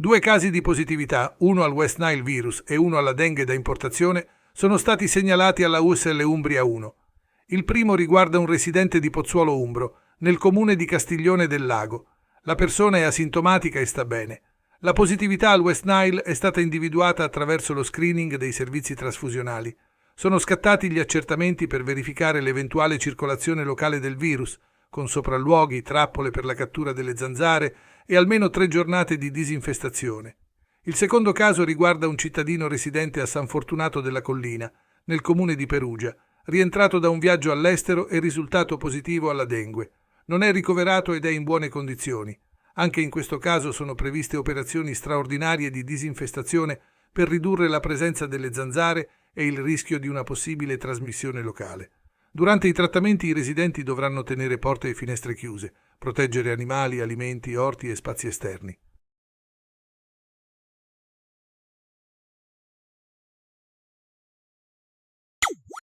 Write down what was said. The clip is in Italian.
2 casi di positività, uno al West Nile virus e uno alla dengue da importazione, sono stati segnalati alla USL Umbria 1. Il primo riguarda un residente di Pozzuolo Umbro, nel comune di Castiglione del Lago. La persona è asintomatica e sta bene. La positività al West Nile è stata individuata attraverso lo screening dei servizi trasfusionali. Sono scattati gli accertamenti per verificare l'eventuale circolazione locale del virus, con sopralluoghi, trappole per la cattura delle zanzare e almeno 3 giornate di disinfestazione. Il secondo caso riguarda un cittadino residente a San Fortunato della Collina, nel comune di Perugia, rientrato da un viaggio all'estero e risultato positivo alla dengue. Non è ricoverato ed è in buone condizioni. Anche in questo caso sono previste operazioni straordinarie di disinfestazione per ridurre la presenza delle zanzare e il rischio di una possibile trasmissione locale. Durante i trattamenti i residenti dovranno tenere porte e finestre chiuse, proteggere animali, alimenti, orti e spazi esterni.